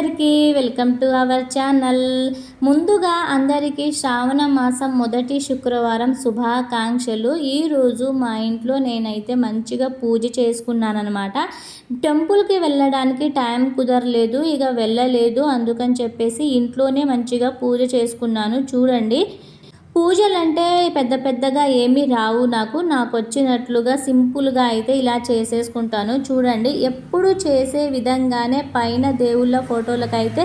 అందరికీ welcome to our channel. ముందుగా అందరికీ శ్రావణ మాసం మొదటి శుక్రవారం శుభాకాంక్షలు. ఈరోజు మా ఇంట్లో నేనైతే మంచిగా పూజ చేసుకున్నానమాట. టెంపుల్కి వెళ్ళడానికి టైం కుదరలేదు, ఇక వెళ్ళలేదు. అందుకని చెప్పేసి ఇంట్లోనే మంచిగా పూజ చేసుకున్నాను. చూడండి, పూజలంటే పెద్ద పెద్దగా ఏమీ రావు నాకు వచ్చినట్లుగా సింపుల్గా అయితే ఇలా చేసేసుకుంటాను. చూడండి, ఎప్పుడు చేసే విధంగానే పైన దేవుళ్ళ ఫోటోలకైతే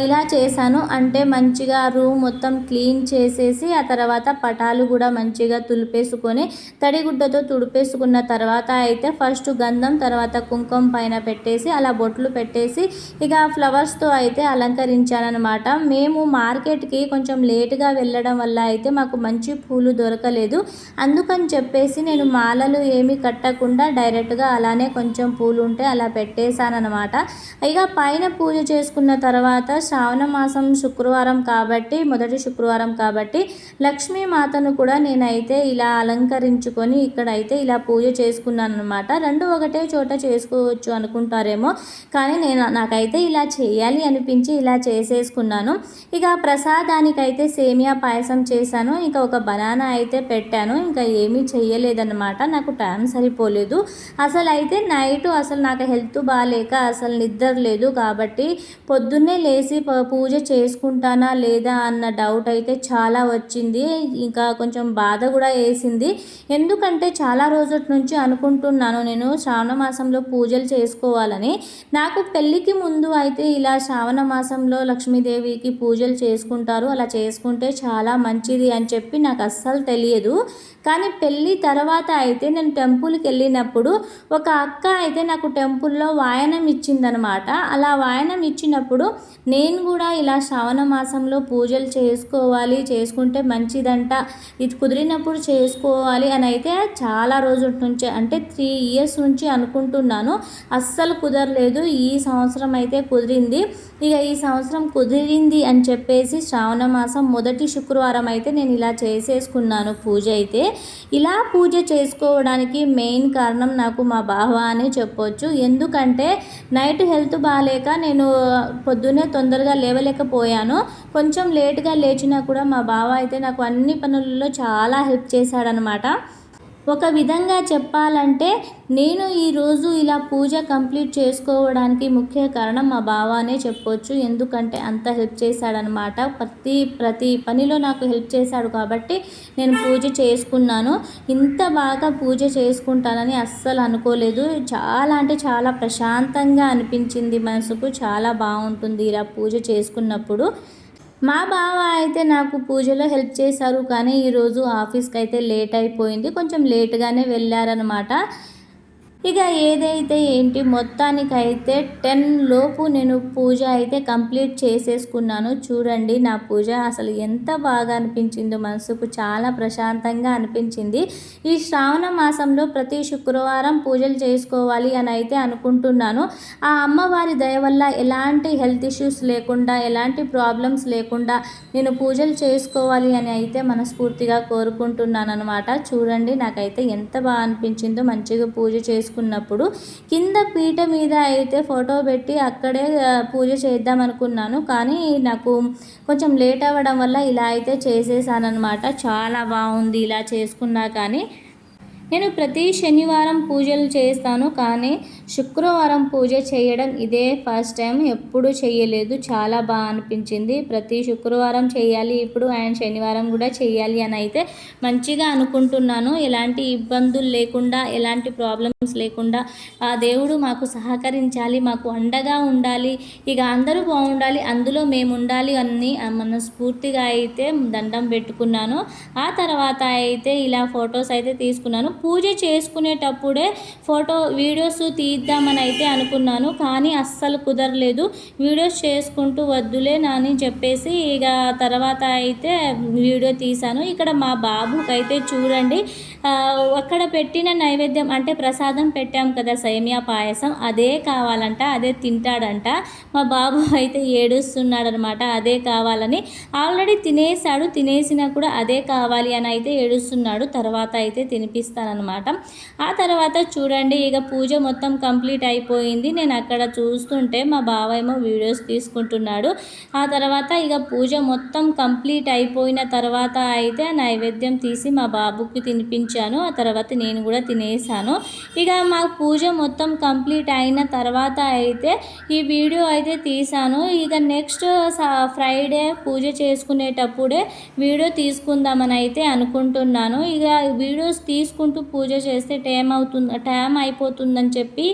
ఇలా చేశాను. అంటే మంచిగా రూమ్ మొత్తం క్లీన్ చేసేసి ఆ తర్వాత పటాలు కూడా మంచిగా తులిపేసుకొని తడిగుడ్డతో తుడిపేసుకున్న తర్వాత అయితే ఫస్ట్ గంధం, తర్వాత కుంకుమ పైన పెట్టేసి అలా బొట్లు పెట్టేసి ఇక ఫ్లవర్స్తో అయితే అలంకరించానమాట. మేము మార్కెట్కి కొంచెం లేటుగా వెళ్ళడం వల్ల అయితే మాకు మంచి పూలు దొరకలేదు. అందుకని చెప్పేసి నేను మాలలు ఏమీ కట్టకుండా డైరెక్ట్గా అలానే కొంచెం పూలు ఉంటే అలా పెట్టేశానమాట. ఇక పైన పూజ చేసుకున్న తర్వాత శ్రావణ మాసం శుక్రవారం కాబట్టి, మొదటి శుక్రవారం కాబట్టి లక్ష్మీమాతను కూడా నేనైతే ఇలా అలంకరించుకొని ఇక్కడైతే ఇలా పూజ చేసుకున్నాను అనమాట. రెండు ఒకటే చోట చేసుకోవచ్చు అనుకుంటారేమో, కానీ నాకైతే ఇలా చేయాలి అనిపించి ఇలా చేసేసుకున్నాను. ఇక ప్రసాదానికైతే సేమియా పాయసం చేశాను, ఇంకా ఒక బనానా అయితే పెట్టాను. ఇంకా ఏమీ చెయ్యలేదన్నమాట, నాకు టైం సరిపోలేదు. అసలు అయితే నైట్ అసలు నాకు హెల్త్ బాగాలేక అసలు నిద్ర లేదు కాబట్టి పొద్దున్నే లేచి పూజ చేసుకుంటానా లేదా అన్న డౌట్ అయితే చాలా వచ్చింది. ఇంకా కొంచెం బాధ కూడా వేసింది. ఎందుకంటే చాలా రోజుల నుంచి అనుకుంటున్నాను నేను శ్రావణ మాసంలో పూజలు చేసుకోవాలని. నాకు పెళ్ళికి ముందు అయితే ఇలా శ్రావణ మాసంలో లక్ష్మీదేవికి పూజలు చేసుకుంటారు, అలా చేసుకుంటే చాలా మంచిది అని చెప్పి నాకు అస్సలు తెలియదు. కానీ పెళ్ళి తర్వాత అయితే నేను టెంపుల్కి వెళ్ళినప్పుడు ఒక అక్క అయితే నాకు టెంపుల్లో వాయనం ఇచ్చిందనమాట. అలా వాయనం ఇచ్చినప్పుడు నేను కూడా ఇలా శ్రావణ మాసంలో పూజలు చేసుకోవాలి, చేసుకుంటే మంచిదంట, ఇది కుదిరినప్పుడు చేసుకోవాలి అని అయితే చాలా రోజుల నుంచి అంటే 3 years నుంచి అనుకుంటున్నాను. అస్సలు కుదరలేదు. ఈ సంవత్సరం అయితే కుదిరింది. ఇక ఈ సంవత్సరం కుదిరింది అని చెప్పేసి శ్రావణ మాసం మొదటి శుక్రవారం అయితే నేను ఇలా చేసేసుకున్నాను పూజ అయితే. ఇలా పూజ చేసుకోవడానికి మెయిన్ కారణం నాకు మా బావ అని చెప్పొచ్చు. ఎందుకంటే నైట్ హెల్త్ బాగాలేక నేను పొద్దున్నే తొందరగా లేవలేకపోయాను. కొంచెం లేట్గా లేచినా కూడా మా బావ అయితే నాకు అన్ని పనులలో చాలా హెల్ప్ చేశాడనమాట. ఒక విధంగా చెప్పాలంటే నేను ఈరోజు ఇలా పూజ కంప్లీట్ చేసుకోవడానికి ముఖ్య కారణం మా బావనే చెప్పొచ్చు. ఎందుకంటే అంత హెల్ప్ చేశాడనమాట. ప్రతి పనిలో నాకు హెల్ప్ చేశాడు కాబట్టి నేను పూజ చేసుకున్నాను. ఇంత బాగా పూజ చేసుకుంటానని అస్సలు అనుకోలేదు. చాలా అంటే చాలా ప్రశాంతంగా అనిపించింది మనసుకు. చాలా బాగుంటుంది ఇలా పూజ చేసుకున్నప్పుడు. మా బావ అయితే నాకు పూజలో హెల్ప్ చేశారు, కానీ ఈరోజు ఆఫీస్కి అయితే లేట్ అయిపోయింది. కొంచెం లేట్గానే వెళ్ళారనమాట. ఇక ఏదైతే ఏంటి మొత్తానికైతే 10 లోపు నేను పూజ అయితే కంప్లీట్ చేసేసుకున్నాను. చూడండి, నా పూజ అసలు ఎంత బాగా అనిపించిందో, మనసుకు చాలా ప్రశాంతంగా అనిపించింది. ఈ శ్రావణ మాసంలో ప్రతి శుక్రవారం పూజలు చేసుకోవాలి అని అయితే అనుకుంటున్నాను. ఆ అమ్మవారి దయ వల్ల ఎలాంటి హెల్త్ ఇష్యూస్ లేకుండా, ఎలాంటి ప్రాబ్లమ్స్ లేకుండా నేను పూజలు చేసుకోవాలి అని అయితే మనస్ఫూర్తిగా కోరుకుంటున్నాను అనమాట. చూడండి, నాకైతే ఎంత బాగా అనిపించిందో మంచిగా పూజ చేసుకున్నప్పుడు. కింద పీట మీద అయితే ఫోటో పెట్టి అక్కడే పూజ చేద్దాం అనుకున్నాను, కానీ నాకు కొంచెం లేట్ అవ్వడం వల్ల ఇలా అయితే చేసేసానమాట. చాలా బాగుంది ఇలా చేసుకున్నా. కానీ నేను ప్రతి శనివారం పూజలు చేస్తాను, కానీ శుక్రవారం పూజ చేయడం ఇదే ఫస్ట్ టైం. ఎప్పుడు చేయలేదు. చాలా బాగా అనిపించింది. ప్రతి శుక్రవారం చేయాలి ఇప్పుడు, అండ్ శనివారం కూడా చేయాలి అని అయితే మంచిగా అనుకుంటున్నాను. ఎలాంటి ఇబ్బందులు లేకుండా, ఎలాంటి ప్రాబ్లమ్స్ లేకుండా ఆ దేవుడు మాకు సహకరించాలి, మాకు అండగా ఉండాలి, ఇక అందరూ బాగుండాలి, అందులో మేము ఉండాలి అని మనస్ఫూర్తిగా అయితే దండం పెట్టుకున్నాను. ఆ తర్వాత అయితే ఇలా ఫొటోస్ అయితే తీసుకున్నాను. పూజ చేసుకునేటప్పుడే వీడియోస్ తీద్దామని అయితే అనుకున్నాను, కానీ అస్సలు కుదరలేదు. వీడియోస్ చేసుకుంటూ వద్దులే అని చెప్పేసి ఇక తర్వాత అయితే వీడియో తీశాను. ఇక్కడ మా బాబుకి అయితే చూడండి, అక్కడ పెట్టిన నైవేద్యం అంటే ప్రసాదం పెట్టాం కదా, సేమియా పాయసం, అదే కావాలంట, అదే తింటాడంట. మా బాబు అయితే ఏడుస్తున్నాడు అనమాట, అదే కావాలని. ఆల్రెడీ తినేసాడు, తినేసినా కూడా అదే కావాలి అని అయితే ఏడుస్తున్నాడు. తర్వాత అయితే తినిపిస్తాను చేశానన్నమాట. ఆ తర్వాత చూడండి ఇక పూజ మొత్తం కంప్లీట్ అయిపోయింది. నేను అక్కడ చూస్తుంటే మా బావ ఏమో వీడియోస్ తీసుకుంటున్నాడు. ఆ తర్వాత ఇక పూజ మొత్తం కంప్లీట్ అయిపోయిన తర్వాత అయితే నైవేద్యం తీసి మా బాబుకి తినిపించాను. ఆ తర్వాత నేను కూడా తినేసాను. ఇక మా పూజ మొత్తం కంప్లీట్ అయిన తర్వాత అయితే ఈ వీడియో అయితే తీసాను. ఇక నెక్స్ట్ ఫ్రైడే పూజ చేసుకునేటప్పుడే వీడియో తీసుకుందామని అయితే అనుకుంటున్నాను. ఇక వీడియోస్ తీసుకుంటూ పూజ చేస్తే టైం అయిపోతుందని చెప్పి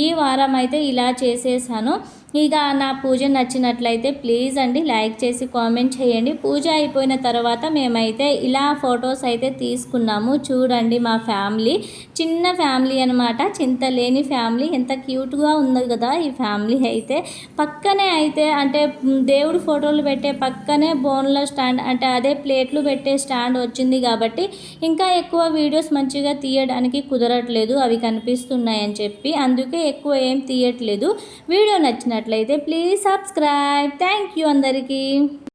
ఈ వారం అయితే ఇలా చేసేసాను. ఇక నా పూజ నచ్చినట్లయితే ప్లీజ్ అండి లైక్ చేసి కామెంట్ చేయండి. పూజ అయిపోయిన తర్వాత మేమైతే ఇలా ఫొటోస్ అయితే తీసుకున్నాము. చూడండి మా ఫ్యామిలీ చిన్న ఫ్యామిలీ అనమాట, చింతలేని ఫ్యామిలీ. ఎంత క్యూట్గా ఉంది కదా ఈ ఫ్యామిలీ అయితే. పక్కనే అయితే అంటే దేవుడు ఫోటోలు పెట్టే పక్కనే బోన్ల స్టాండ్ అంటే అదే ప్లేట్లు పెట్టే స్టాండ్ వచ్చింది కాబట్టి ఇంకా ఎక్కువ వీడియోస్ మంచిగా తీయడానికి కుదరట్లేదు, అవి కనిపిస్తున్నాయని చెప్పి అందుకే ఎక్కువ ఏం తీయట్లేదు. వీడియో నచ్చినట్లయితే ప్లీజ్ సబ్స్క్రైబ్. థ్యాంక్ యూ అందరికీ.